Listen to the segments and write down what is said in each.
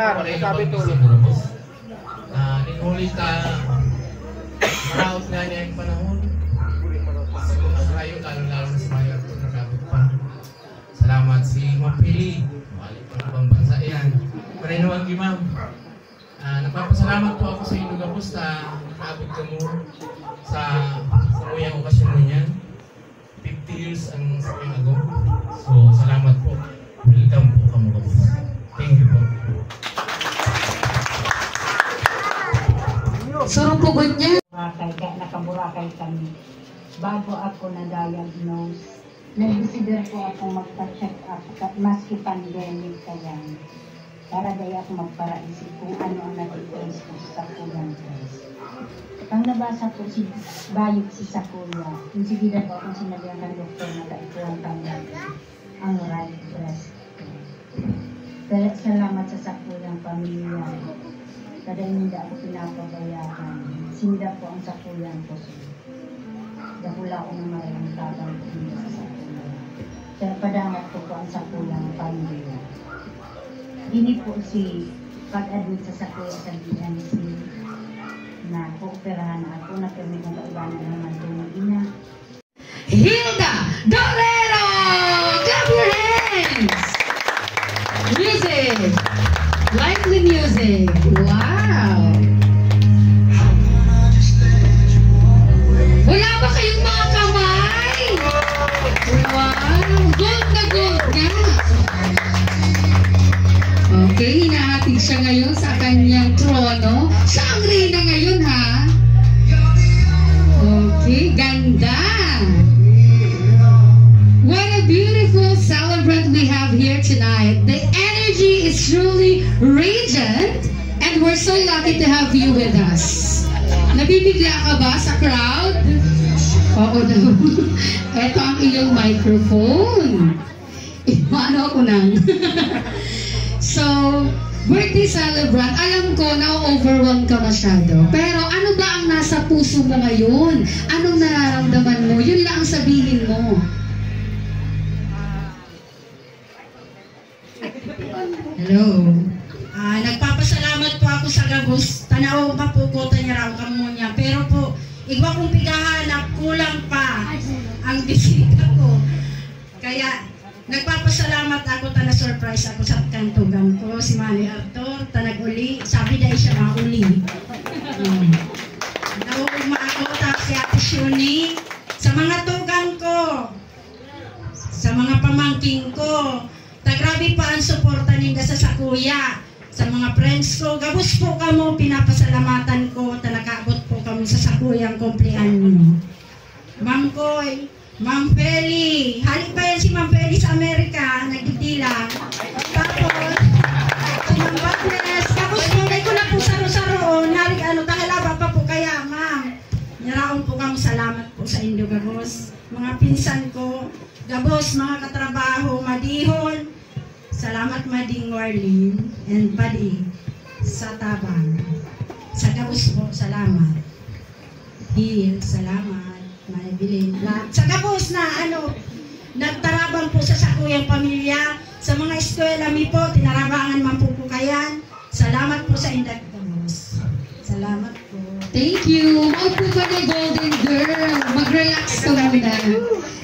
Sir, sabi tulog. Ninulit maraot nga niya yung panahon. Naglayo, lalo-lalo na sa mga ito, nagabot pa. Salamat si Ma'am Pili. Balik pa ng bansa yan. Parenuwag ni Ma'am. Nagpapasalamat po ako sa inyo, Gabos, na nakaabot ka mo sa uyang okasyon mo niyan. 50 years ang sakang ago. So, salamat po. Welcome po kamo, Gabos. Thank you po. Surong pugod niya. Nakaburakay kami. Bago ako na-diagnose, nag-consider ko akong magpa-check up maski pandemic kaya para dahil ako magparaisip kung ano ang nag-difference ko sa kulang breast. Ang nabasa ko si bayot si Sakuya, insigilan ko kung sinabihan ng doktor na kaikulang kanya ang right breast. Kaya salamat sa Sakuyang pamilya. Kada hindi ako pinapabayaan. Sinda po ang Sakuyang ko. Dahula ko ng mayroong tabang ko sa Sakuya. Kaya padangat ko po ang Sakuyang pamilya. Hindi po si pag-admit sa Sakuya sa BNC na kooperahan ako na kami ng kaibanan naman doon ng ina. Hilda Dorero! Clap your hands! Music! Lively music! Wow! Wala ba kayong mga kamay? Wow! Gold na gold nga! Okay, hinahatid siya ngayon sa kanyang trono. Siya ang reyna ngayon, ha? Okay, ganda! What a beautiful celebrant we have here tonight. The energy is truly radiant and we're so lucky to have you with us. Nabibigla ka ba sa crowd? Oo daw. Ito ang iyong microphone. Ano ako nang? So, birthday celebrant, alam ko na-overwhelm ka masyado. Pero ano ba ang nasa puso mo ngayon? Anong nararamdaman mo? Yun lang ang sabihin mo. Hello. Nagpapasalamat po ako sa Gabos. Tanaw pa po ko niya raw kamo niya. Pero po, igwa kong pigahanap, kulang pa ang bisita ko. Kaya, nagpapasalamat ako, na-surprise ako sa kantugan ko. Si Manny Arthur, tanag-uli. Sabi dahil siya mauli. Nauugma ako, tapos si Ate Shuni. Sa mga tugang ko, sa mga pamangking ko, grabe pa ang suporta ninda sa Sakuya. Sa mga friends ko, Gabos po kamo, pinapasalamatan ko, nakaabot po kami sa Sakuyang kumpleanyo. Ma'am Koy, Ma'am Feli, halik pa yan si Ma'am Feli sa Amerika, nagdidila. Tapos, si Ma'am Bagnes, Gabos po, ko na po saro-saroon, halik tahalaba pa po kaya, Ma'am. Naraon po kamo, salamat po sa inyo, Gabos. Mga pinsan ko, Gabos, mga katrabaho, Madihon, salamat Mading Warlin and Buddy sa Tabang. Sa Gabos po, salamat. Hill, salamat. Maibilin. Sa Gabos na nagtarabang po sa Sakuyang pamilya. Sa mga eskwela mi po, tinarabangan man po kayan. Salamat po sa Indag Gabos. Salamat po. Thank you. Maupo ka na, Golden Girl. Mag-relax ka muna.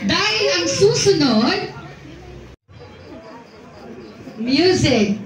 Dahil ang susunod, music.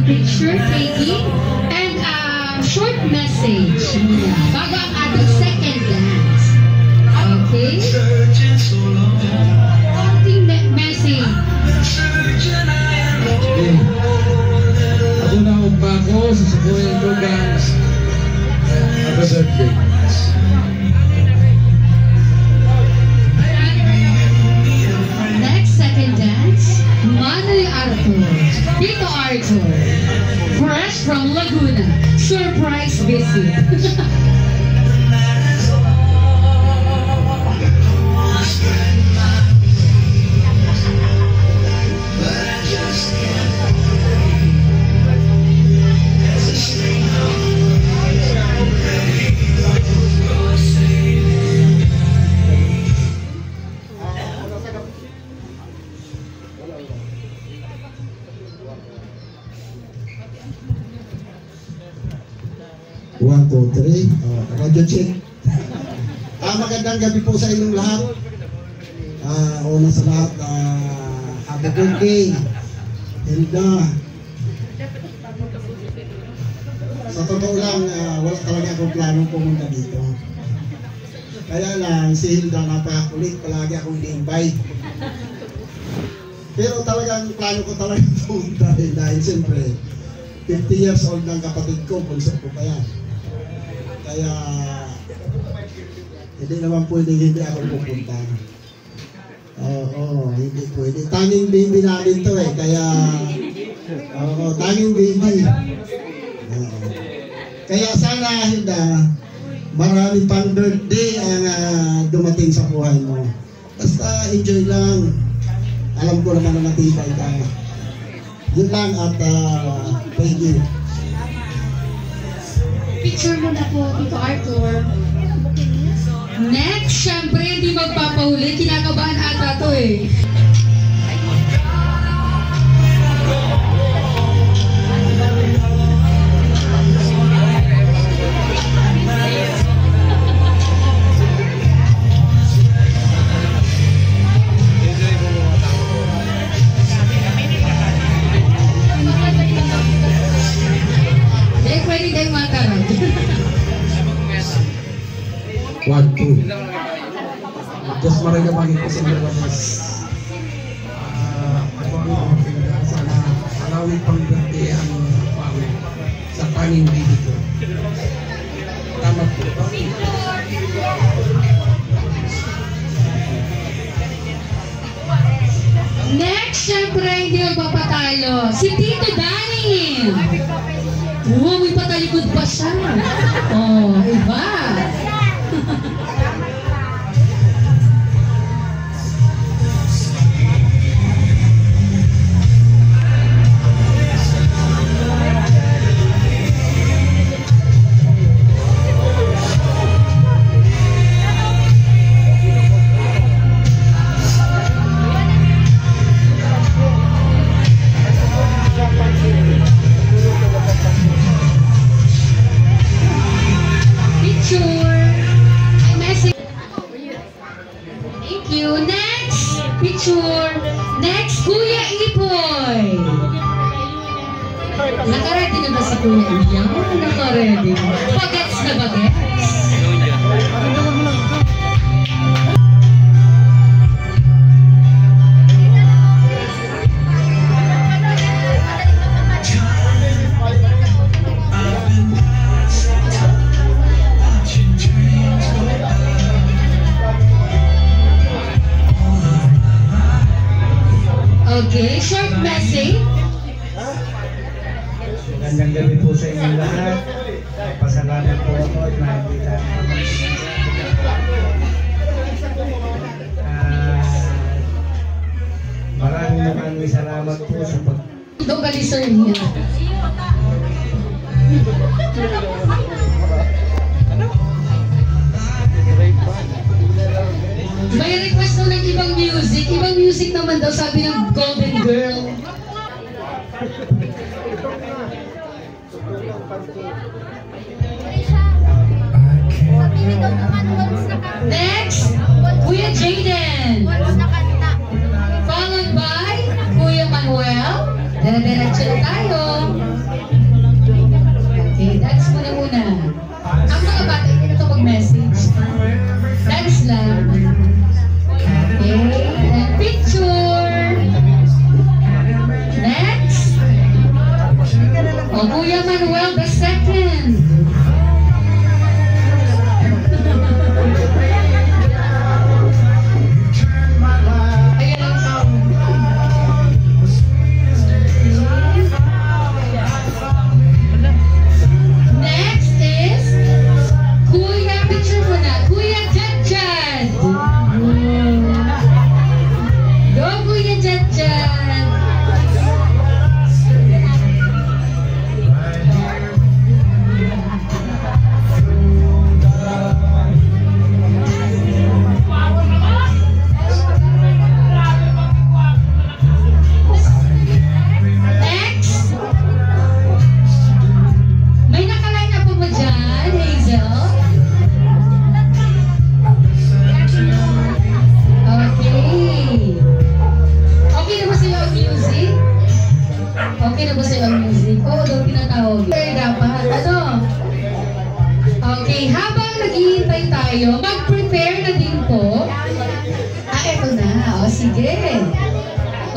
Picture taking and a short message bago ang ating second dance. Okay? Konting message. Ako na ba ako sa Sakuyang surprise visit. One, two, three. Radio check. Magandang gabi po sa inyong lahat. Una sa lahat, happy birthday, Hilda. Sa totoo lang, wala talaga akong planong pumunta dito. Kaya lang, si Hilda napakakulit, palagi akong i-invite. Pero talagang plano ko talaga pumunta dahil siyempre, 50 years old ng kapatid ko, bunso ko pa yan. Kaya, hindi naman pwedeng hindi ako pupunta. Oo, hindi pwede. Tanging baby namin to eh, kaya, tanging baby. Kaya sana, Hilda, marami pang birthday ang dumating sa buhay mo. Basta enjoy lang. Alam ko naman na matibay ka. Yun lang at thank you. Picture mo na po, Tito Arthur. Next, syempre, hindi magpapahuli. Kinakabahan ata to eh. Pwede tayong mataran. One, two. Just mariga pagi ko sa mga mas. Sana alawin pang birthday ang pangit sa tanging baby ko. Tama po. Next, syempre, hindi magpapatalo. Si Tito Danny. Wow, may patalikod pa siya. Oh, iba. Picture. Next, Kuya Ipoy. Naka-ready na ba si Kuya Ipoy? Naka-ready. Bagets na bagets. Okay, short message. Magandang gabi po sa inyong lahat. Pasalamat po ako at nakikita maraming salamat po sa pag... Doon ka sir niya. May request na ng ibang music. Ibang music naman daw, sabi ng Golden Girl. Next, Kuya Jaden. Followed by Kuya Manuel. Dala-diretso na tayo. Okay, dance muna. Ang mga bata, hindi na ito mag-message. Dance lang. Okay, and picture. Next. O, Kuya Manuel, the second. Ayan.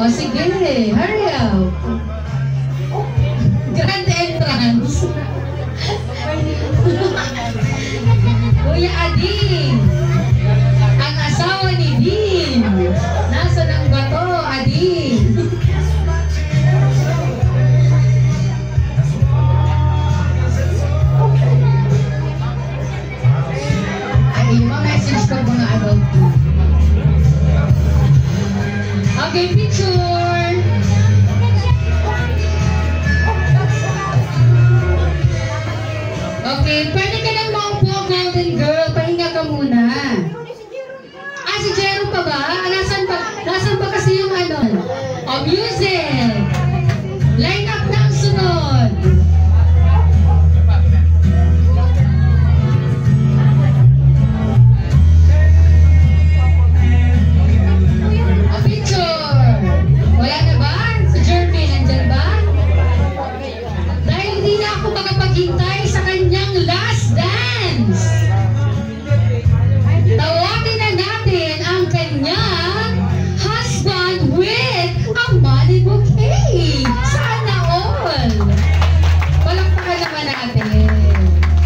O sige, hurry up. Grand entrance. Kuya Ading. Ang asawa ni Dean. Nasa ng bato, Ading. Ay, ma-message ko mga adult. Okay, picture. Okay, pwede ka nang maupo, golden girl. Pahinga ka muna. Ah, si Jero pa ba? Nasaan pa kasi yung ano? O, music. Line up na ang sunod. O, picture. Wala na ba? Si Jeremy, nandyan ba? Dahil hindi na ako makapaghintay sa kanyang last dance. Tawagin na natin ang kanyang husband with a money bouquet. Sana all. Palakpakan naman natin.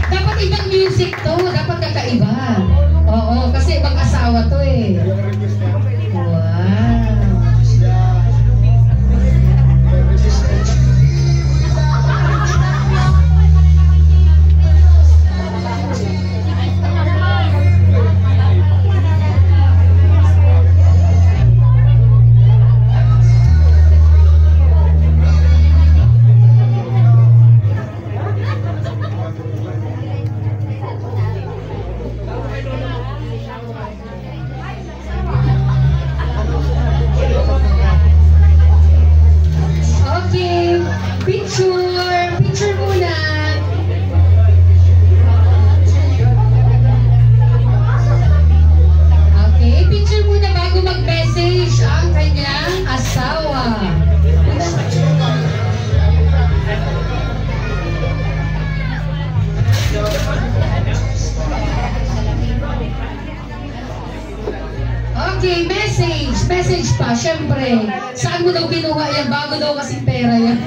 Dapat ibang music to. Dapat kakaiba. Oo, kasi ibang asawa to eh. Wow. Okay, picture muna. Okay, picture muna bago mag-message ang kanyang asawa. Okay, message pa, syempre. Saan mo daw kinuha yan? Bago daw kasing pera yan.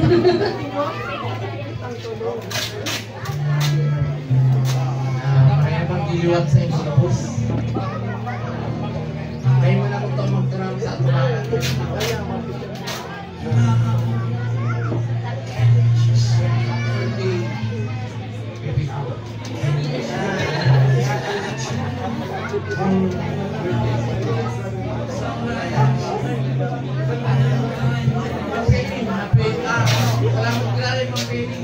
Kaya bang iliwat sa inyo sa bus? Kaya mo na kung ito magkarami sa atumakan. Salamat grabe mga Pili.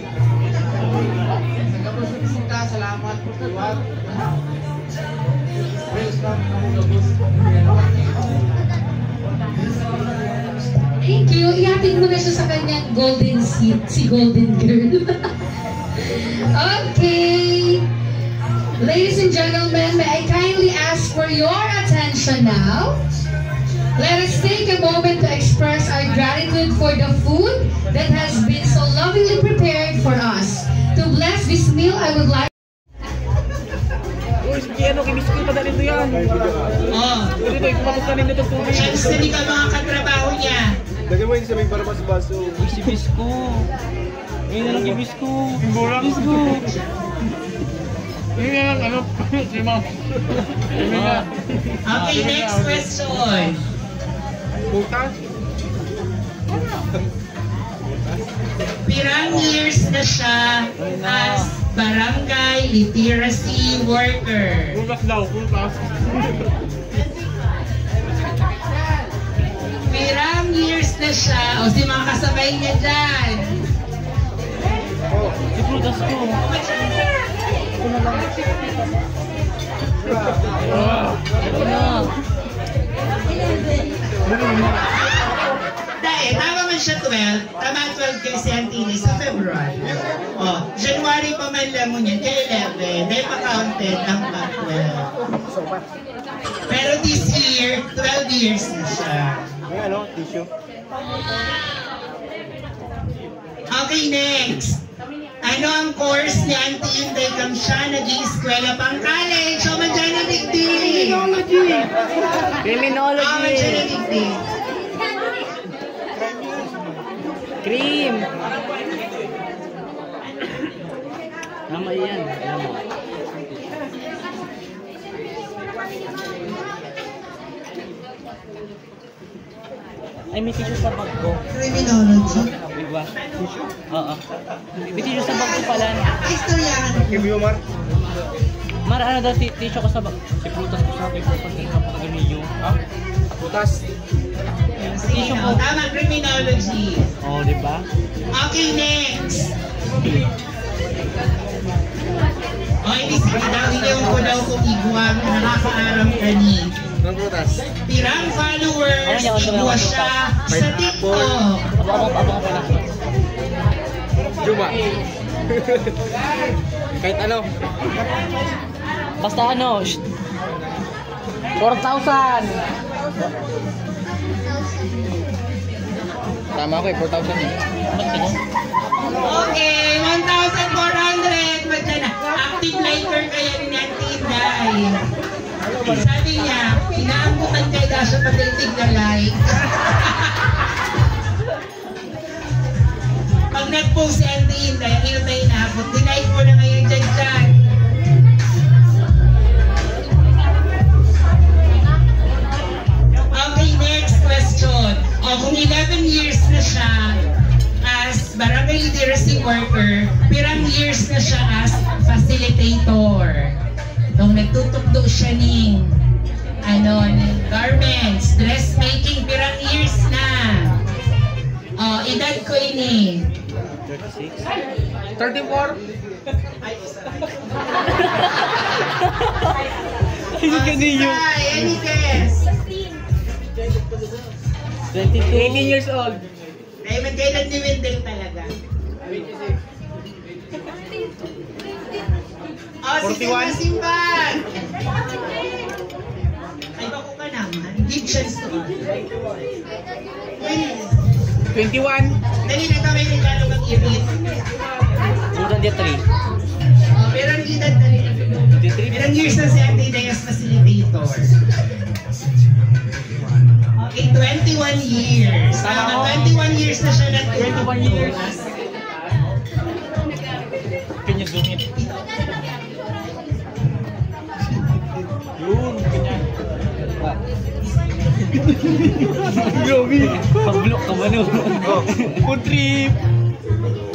Sa gabos na bisita, salamat po tuwag. Welcome na mo gabos. Thank you. Ihatid mo na siya sa kanyang golden seat, si Golden Girl. Okay. Ladies and gentlemen, may I kindly ask for your attention now. Let us take a moment to express our gratitude for the food that has been so lovingly prepared for us. To bless this meal, I would like... Ano, kibis ko pa dito yan. Dito, ipapakanin nito tubig. Chance na ka mga katrabaho niya. Lagyan mo yung sabihin para mas baso. Si Bisko. Ngayon na lang kay Bisko. Bisko. Ngayon na lang, ano, si Ma'am. Okay, next question. Bukas? Pirang years na siya as barangay literacy worker. Bukas daw, bukas. Pirang years na siya. O si mga kasabay niya dyan. Si Prudas ko. Ito na. Dahil, tama man siya 12. Tama 12 kay si Antini sa February. O, January pa man lang mo niyan, kay 11. Dahil pa-counted ang pa-12. Pero this year, 12 years na siya. May ano, tissue? Okay, next. Ano ang course ni Auntie Inday Kamsha? Nag-i-eskwela pang college. O, mandyan na digdig. Criminology. O, mandyan na digdig. Cream! Tama yan. Alam mo. Ay, may tissue sa bag ko. Criminology. Diba? Oo. May tissue sa bag ko pala. Istoryahan. Mar. Mar, ano daw tissue ko sa bag? Si Prutas ko sa akin. Prutas ko sa ganilyo. Ha? Prutas? Tissue ko. Tama, criminology. Oo, diba? Okay, next. Hindi sige daw, iliw ko daw kung igwang nakakaaram ka ni. Pirang followers, igwa siya sa TikTok. Abang pala. Juma. Kahit ano. Basta ano, 4,000! Tama ako eh, 4,000 eh. Okay, 1,400. Ba't na active liker kaya ni Auntie Inday? Sabi niya, inaambutan kay Dasha pag-itig na like. Pag nag-post si Auntie Inday, ang ino na inaabot, dinike mo na ngayon dyan. Okay, next question. Kung 11 years na siya as barangay literacy worker, pirang years na siya as facilitator. Nung nagtutukdo siya ng garments, dressmaking, pirang years na. Edad ko ini. 34? Any guess? 18 years old. Ay, magkailan ni Wendell talaga? 41? Simbang! Ay, bako ka naman. Give chance to us. 21? Dali na kami ng gano'ng mag-ibig. 23. Pero ang edad na rin. Ilang years na si Auntie Inday as facilitator? Okay, 21 years. 21 years na siya nag-21 years. Can you zoom in? Yun, kanya. Grabe. Pag-block ka ba nun? Food trip.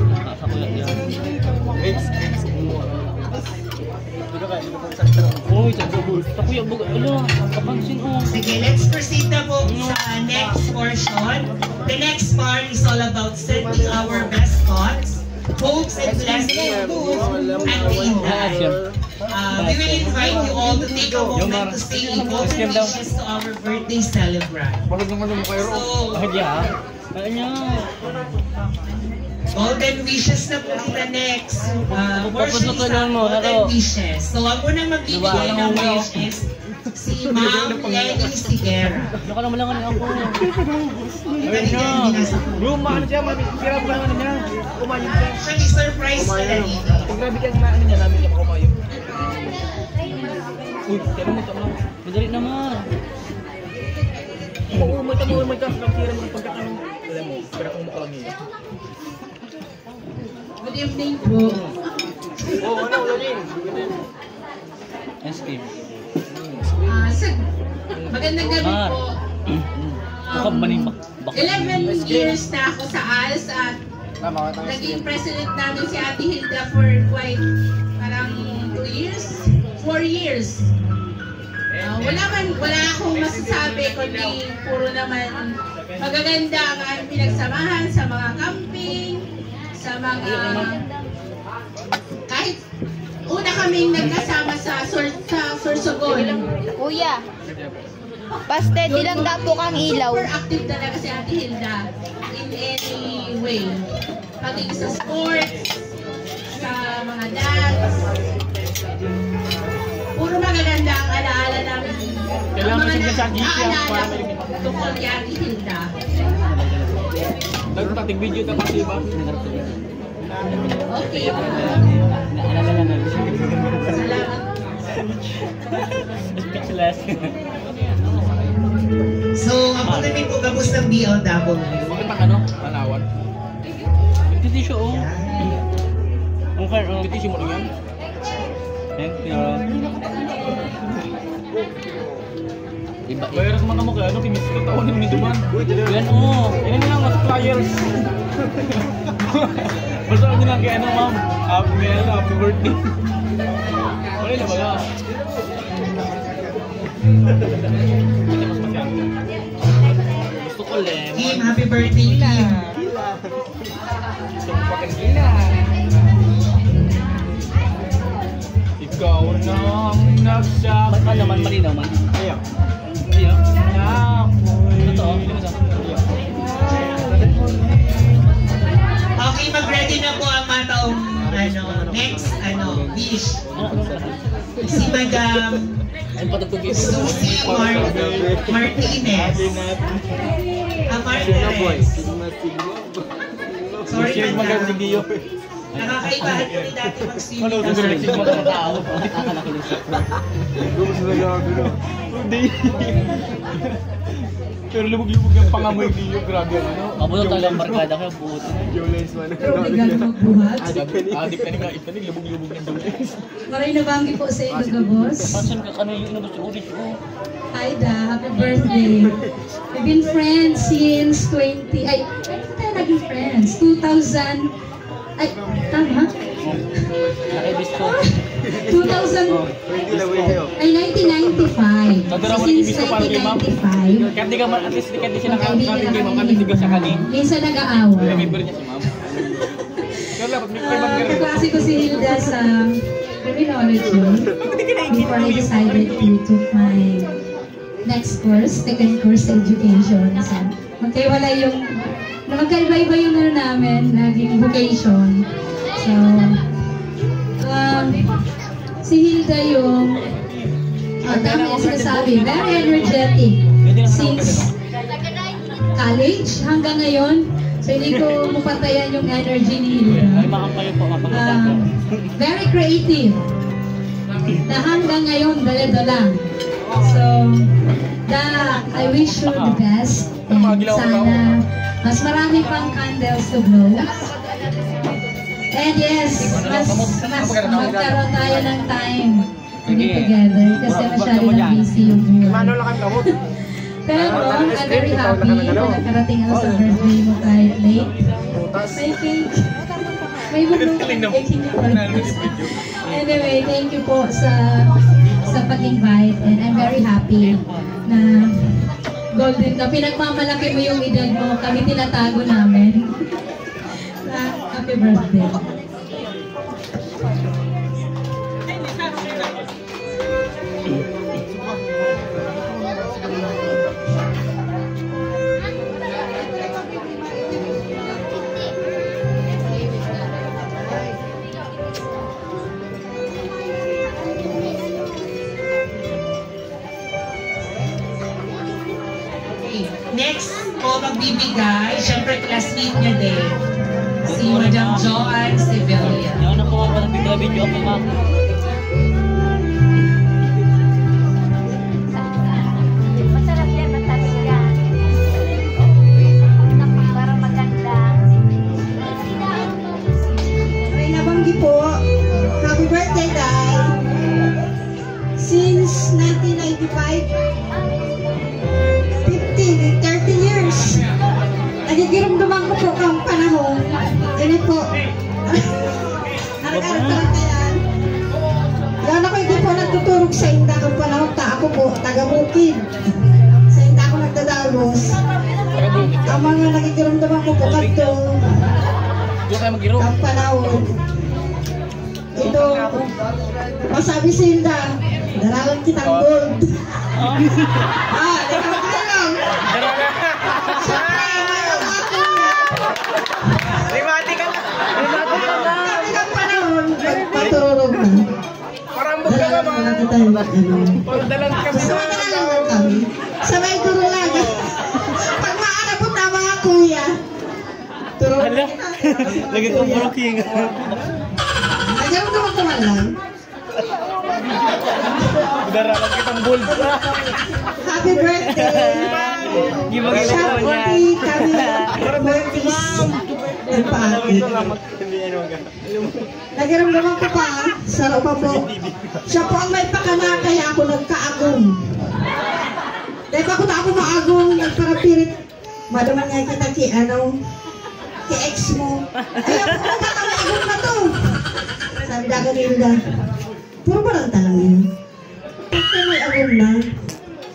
Nakasakulat yan. Uy, takuya, ano, kapansin ko. Sige, let's proceed na po sa next portion. The next part is all about sending our best thoughts, hopes, and blessings to Auntie Inday. We will invite you all to take a moment to say golden wishes to our birthday celebrant. So, golden wishes na po kita next. Worship sa golden wishes. So, wag mo nang magbibigay ng wishes si Ma'am Lenny Sigera. Naka naman lang ako. Luma, ano siya? Masira ba naman niya? Kumain siya. Siya i-surprise ka na dito. Grabe kang ano niya, namin siya kumain. Uy, tira mo. Madali naman. Umay ka. Nasira mo ng pagkakaroon. Alam mo, pero kung makalang niya. Good evening po. Escape. Magandang gabi po. Mukhang manimbak. 11 years na ako sa ALS at naging president namin si Ate Hilda for quite parang 2 years, 4 years. Wala akong masasabi kundi puro naman magaganda ang aming pinagsamahan sa mga camping, sa mga kahit una kaming nagkasama sa Sorsogon. Kuya, pasted, ilang dapo kang ilaw? Super active talaga si Ate Hilda in any way. Pagiging sa sports, sa mga dance. Puro magaganda ang alaala namin. Kailangan Ang mga kasi sa GC ang naalala ko tungkol kay Ate Hilda. Nagtating video ka kasi ba? Okay. Naalala na. Salamat. Speechless. So, ako na din po gabos ng BLW. Bakit ang ano? Palawan? tissue, oh. Ang tissue mo lang yan? Thank you. Bayar sama kamu kayak kinis ko taon ni duman. Yan oh. Ini lang mas flyers. Basta niyo lang kay ano ma'am. Happy birthday. Wala na ba ya? Gusto ko lemon. Kim, happy birthday Kim. Sumpakan gila. Ikaw nang nagsabi. Ba't ka naman malinaw man? Ayaw. Ayaw? Totoo? Okay, mag-ready na po ang mataong next wish. Si Madam Susie Martinez. Martinez. Sorry, Madam. Nakakaibahan ko ni dati mag-swimming. Ano? Nag-reaction mo ng tao. Hindi. Pero lubog-lubog yung pangamoy niyo. Grabe yung ano. Mabuto talagang barkada kayo. Buto. Jolens man. Adik na nga. Ito na lubog-lubog ng Jolens. Maray nabanggi po sa inyo, Gabos. Pasan ka kano yung inabos yung ulit ko. Hi da, happy birthday. We've been friends since 20... Ay, kailan tayo naging friends? 2000... Ay, tama? Nakibis ko. 2000... Ay, 1995. So, since 1995. Kaya di ka man, at least di siya nakakabing kay ma'am, at least di ka siya kanin. Minsan nag-aawa. Remember niya si ma'am. Kaya dapat may pag-remember. Kaklase ko si Hilda sa criminology before I decided to took my next course, second course education. So, magkaiba-iba yung ano namin, naging vocation. So, si Hilda yung, dami yung sinasabi, very energetic. Since college hanggang ngayon, so hindi ko mapatayan yung energy ni Hilda. Very creative. Na hanggang ngayon, dala-dala. So, I wish you the best. And sana mas marami pang candles to blow. And yes, mas magkaroon tayo ng time to be together kasi masyado na busy yung buhay. Pero I'm very happy na nakarating ako sa birthday mo kahit late. May cake. May bulong cake. Anyway, thank you po sa pag-invite and I'm very happy na golden ka. Pinagmamalaki mo yung edad mo. Kami tinatago namin. Happy birthday. Next po magbibigay, syempre classmate niya din, si Madam Joanne Sevilla. Yan na po ang panagbigay video ako, ma'am. Masarap yan, matamis yan. Para maganda. Ay, nabanggi po. Happy birthday, Day. Since 1995, 30 years. Nagigiramdaman ko po ang panahon. Yan po. Arag-arag yan. Yan ako hindi po nagtuturog sa inda ang panahon. Ako po, taga-bukid. Sa inda ako nagdadagos. Ang mga nagigiramdaman ko po kanto. Ang panahon. Ito, masabi si Hilda, daralan kitang gold. Limati ka na! Ang panahon, pagpaturog na. Parang buka ka mga pagdalang kami sa kami. Sabay turo lang. Pag maanapot na mga kuya, turo. Lagi kong broking. Nagyan mo naman lang. Daralan kitang gold. Happy birthday! Gimagin Shop ko niya. kami, Martis. And Paate. Nagiramdaman ko pa, sarap pa po. Siya po ang may pakana, kaya ako nagkaagong. Dahil pa ako maagong, nagparapirit. Madaman nga kita ki ex mo. Ayaw ko ba kami agong na to? Sabi na kanila, puro ba lang talang yun? Kung may agong na,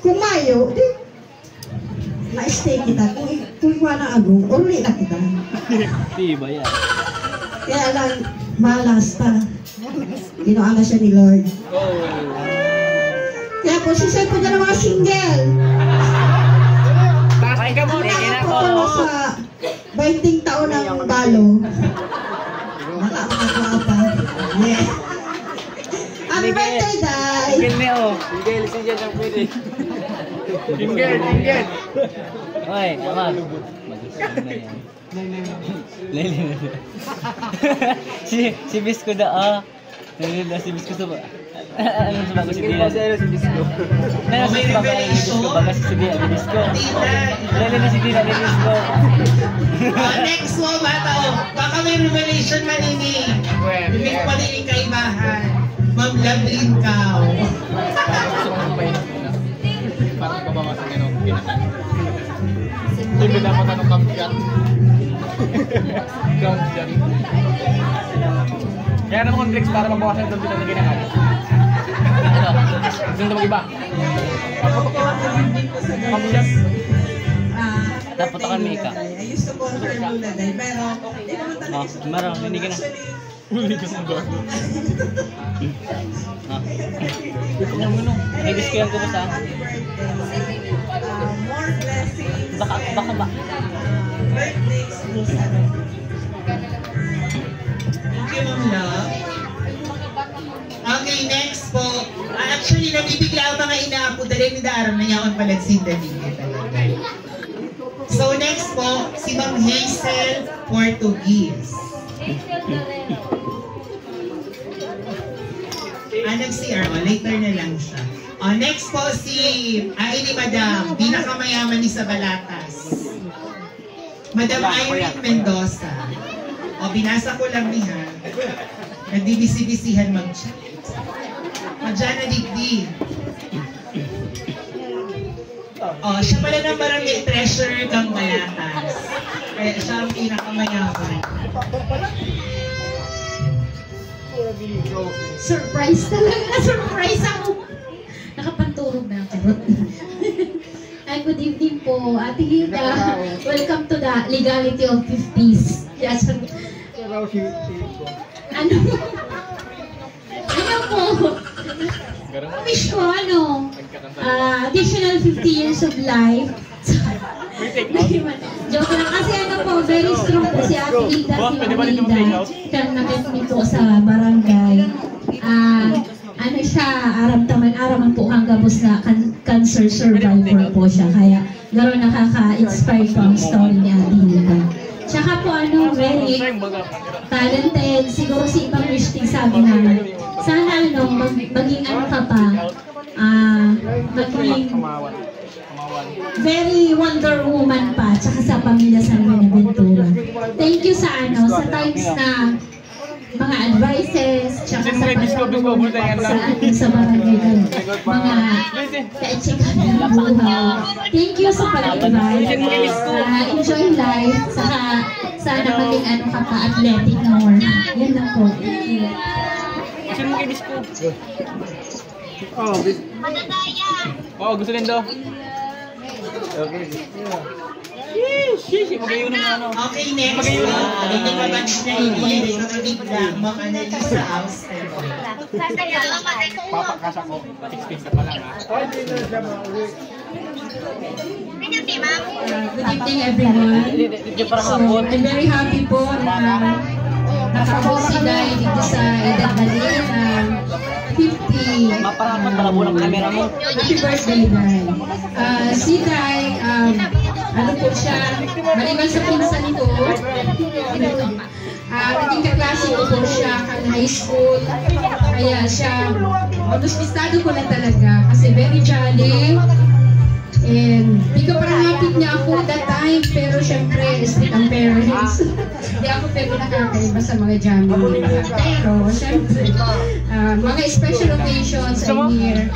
kung mayo, di, ma-stay kita. Kung wala agong, uli na kita. Diba yan? Kaya lang, malas pa. Ginoan na siya ni Lord. Kaya po, sisay po dyan ang mga single. Ay, kamo, Ako po sa 20 taon ng balo. Wala ang magwapa. Yeah. Happy birthday, Day! Single niya, oh. Single, single ang pwede. Single, single. Oy, naman. Mag-isip na yan. Lele. Si Bisco da, ah. Lele da, si Bisco sa ba? Ano sa bago si Dila? Si Bisco. Ano sa bago si Bisco? Baga si Dila, si Bisco. Lele na si Dila, si Bisco. Next mo, bata. Baka may revelation man ini. Hindi ko pa din kaibahan. Ma'am Labrin Kao. Parang babawasan yan ang kinakain. Hindi na matanong kampiyan. Kampiyan. Kaya naman kong tricks para mabawasan itong pinag na kinakain. Gusto nito mag-iba. Kampiyan. Dapat akan may ika. I used to call her Lula Day, pero hindi naman talaga siya. Marang, hindi ka na. Huli ka sa bago. May Bisco yan ko ba sa? More blessings. Baka ba? Birthdays, please. Thank you, Ma'am Love. Okay, next po. Actually, nabibigla ang mga inaapo dali ni Daaram na yaon pala sindaligid talaga. So next po, si Ma'am Hazel Portuguese. Nag-CR, later na lang siya. Next po si ni Madam, pinakamayaman ni sa Balatas. Madam Irene Mendoza. Binasa ko lang niya. Nagdibisi-bisihan mag-chat. Jana Digdi. Siya pala ng barangay treasurer kang Balatas. Kaya siya ang pinakamayaman. Surprise talaga. Surprise ako. Nakapantulog na ako. Ay, good evening po. Ate Hilda, welcome to the Legality of 50s. Yes. Ano? Ano po? Wish ko, additional 50 years of life. Joke lang. Kasi very strong po si Ate Hilda, si Hilda. Kaya po sa barangay. Araman po ang gabos na cancer survivor po siya. Kaya gano'n nakaka-inspire po ang story ni Ate Hilda. Tsaka po very talented. Siguro si Ibang Rishtig sabi namin, sana maging ka pa, maging very Wonder Woman pa, tsaka sa pamilya sa Buenaventura. Thank you sa times na mga advices, tsaka sa sa barangay, mga ka-checkan ng buhay. Thank you sa pag-invite. Enjoy life, saka sana maging ka pa, athletic more. Yan lang po. Gusto mo kay Bisco? Gusto din daw. Okay. Magayon na Okay, next. Hindi pa ba na hindi nakabigla Ma'am Annalisa Austen. Papakasa ko. 16 ka pa lang, ha? Good evening, everyone. So, I'm very happy po na nakapos si Day dito sa edad na din, 50. Maparapat pala mo ng camera mo. Happy birthday, Day. Si Day, po siya, maliban sa pinsan ko, naging kaklase ko po siya kan high school. Kaya siya, gusto ko na talaga kasi very jolly. And di ko parang hapit niya ako that time, pero syempre, strict ang parents Hindi ako pwede nakakaiba sa mga jamming nila. Pero, syempre, mga special occasions I'm here.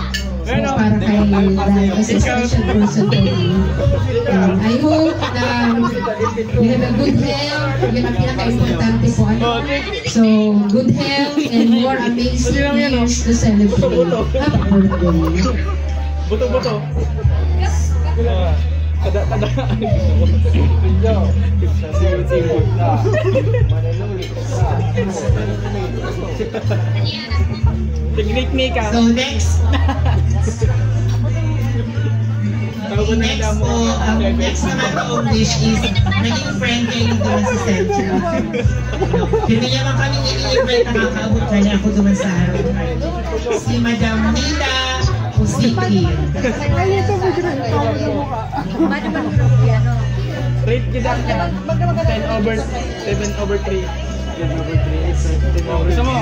So, para kay Dad, as a special person to me. I hope you have a good health. Yun ang pinaka-importante po. So, good health and more amazing years to celebrate. Happy birthday. Buto-buto. Kada simot na. Mananuli ka. Technique makeup. So next next naman na wish is naging friend kayo doon sa Centro. Hindi niya man kami nililigway, nakakaabot na niya ako doon sa araw. Si Madam Nida Pusiki. Rate kita 10/7/3. 10/3. Gusto mo?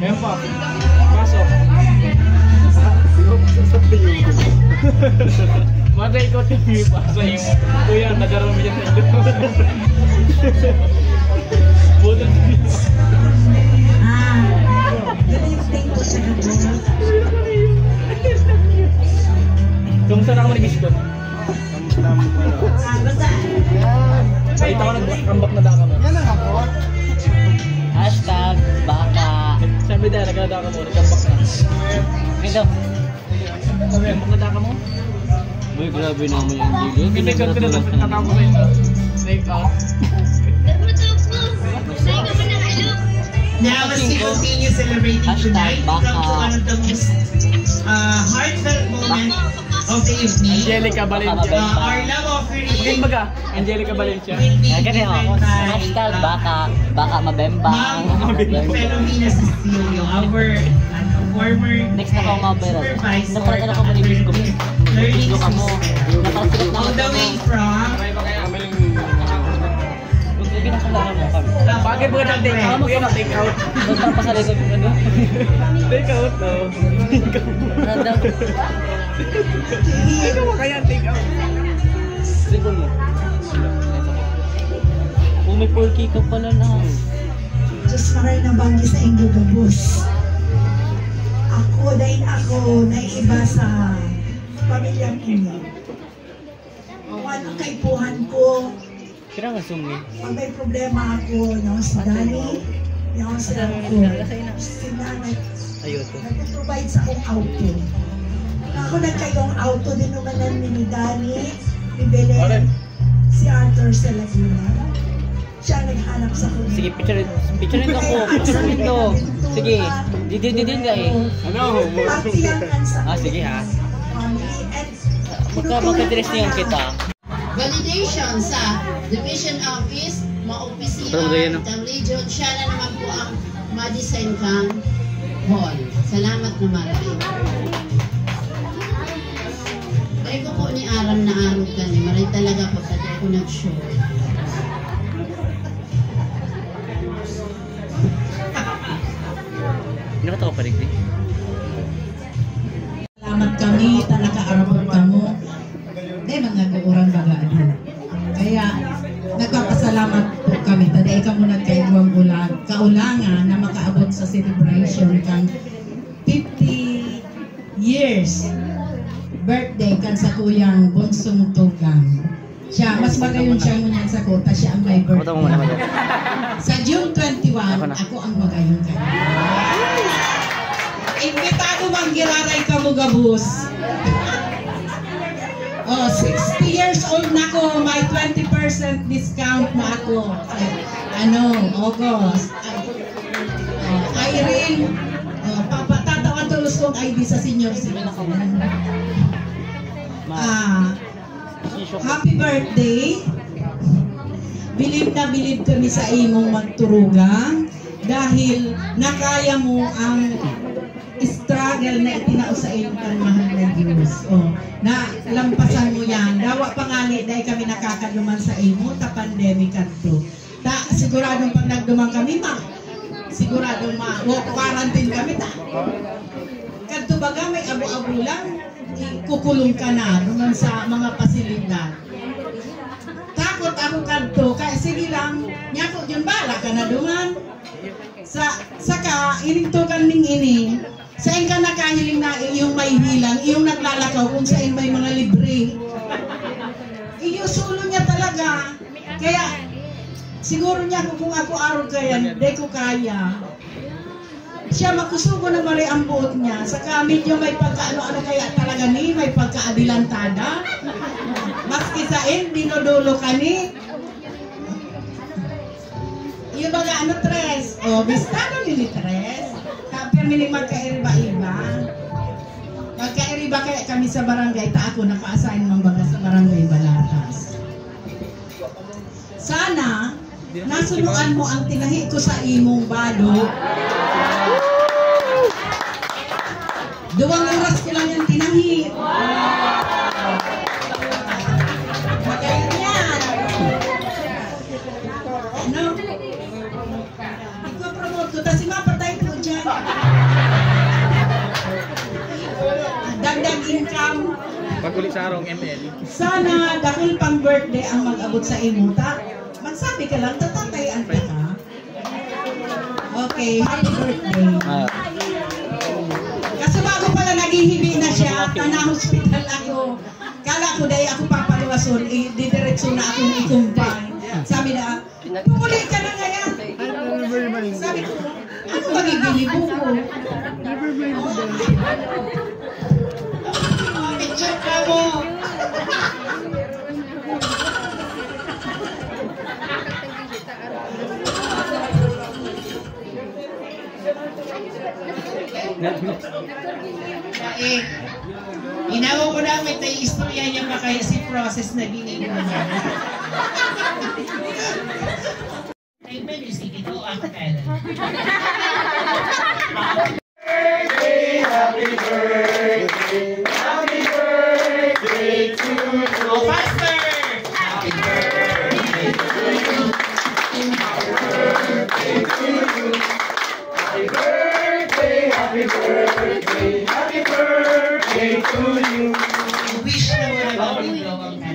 Ayan pa. Pasok. Matay ko TV pa sa iyo. Kuya, nagkaroon mo dyan sa iyo. Buto TV. Kumusta na ako ni Bisko? Ay, ito ako nag-comeback na daka mo. Hashtag baka. Sabi dahil nagkadaka mo, nag-comeback na. Ito. Comeback na daka mo? Uy, grabe naman yung Angelo. Hindi ko na tatapos na ito. Take out. Now, as we continue celebrating tonight, we come to one of the most heartfelt moments of the evening. Angelica Valencia. Our love offering. Maging baga, Angelica Valencia. Ganyan ako. Hashtag baka mabembang. Philomena Cecilio, our former Next na ako mabera. supervisor Naparating ako ni Bisko. learning Bisko ka mo. Naparating na all the way from Ginakalaman mo kami. Bakit mo na take out? Kuya, take out. Magpapasali ko yung ano. Take out, no? Random. Ikaw mo kaya take out. Siguro mo. Kung may porky ka pala na. Diyos maray na banggi sa inyo gabos. Ako naiiba sa pamilyang inyo. Ano kaipuhan ko. Kira nga sumi. Pag may problema ako, si Dani, si ako, si Nanay, nag-provide sa akong auto. Ako nagkayong auto din naman ni Dani, ni Belen, si Arthur sa Laguna. Siya naghanap sa kunin. Sige, picture ako. Picture ito. Sige, didin ka eh. Ano? Pagtiyangan sa Sige ha. family and Magka-dress niyan kita. Validation sa Division Office, ma-opisina ng Region. Siya na naman po ang ma-design kang hall. Salamat naman. Ay ko po ni Aram na araw ka ni. Maray talaga pagkat ako nag-show. Hindi ba ito ka paligdi? Salamat kami, talaga arapot kamo. Hindi, mga bagaan. Kaya, nagpapasalamat po kami. Taday ka muna kay Buwang Kaulangan na makaabot sa celebration kang 50 years birthday kan sa kuyang Bonsong Tugang. Siya, mas magayon siya ngunyan sa kota, siya ang may birthday. Sa June 21, ako ang magayon kanya. Imbitado bang giraray ka mo gabus? 60 years old na ko, may 20% discount na ako. August. Irene, papatatawan tulos kong ID sa senior citizen. Happy birthday. Bilib na bilib kami sa imong magturugang dahil nakaya mo ang struggle na itinao sa iyong mahal na Diyos. Na lampasan mo yan. Dawa pangali dahil kami nakakaduman sa imo ta pandemic kanto. Siguradong pag nagduman kami, siguradong quarantine kami ta. Kanto baga may abu-abulan, kukulong ka na naman sa mga pasilidad. Takot ako kadto, kaya sige lang, nyako dyan bala ka na dungan. Saka, inintukan ning ini, saan ka nakahiling na iyong may hilang, iyong naglalakaw kung saan may mga libre. Iyo sulo niya talaga. Kaya, siguro niya kung ako araw kaya, di ko kaya. Siya makusugo na mali ang buot niya. Saka medyo may pagka-ano-ano kaya talaga ni, may pagka-adilantada. Maski sain, dinodolo ka ni. Yung mga ano, tres. O, bistano ni tres. Kapir minig magkairiba-iba. Magkairiba kaya kami sa barangay. Ta ako naka-assign mga sa barangay Balatas. Sana, nasunuan mo ang tinahi ko sa imong bado. 2 oras ko lang yung tinahi. Magayon yan. Ano? Iko-promote ko. Tapos mapatay ko dyan. Dagdag income. Pagkulit sa arong ML. Sana dahil pang birthday ang mag-abot sa imuta. Magsabi ka lang, tatatayan ka ka. Okay, happy birthday. Kasi bago pala naghihibi na siya, hospital ako. Kala ko dahil ako papaluwason, didiretso na akong ikumpay. Sabi na, pumuli ka na ngayon. Sabi ko, ano magigilibo ko? Picture ka mo! Inawa ko na may tayo istorya niya ba kaya si process na binigyan niya. Ay, may music ito ang kailan. Happy birthday, happy birthday to you. Oh, Pastor! Happy birthday to you. Happy birthday to you. Happy birthday, happy birthday, happy birthday to you. Wish na wala ba ang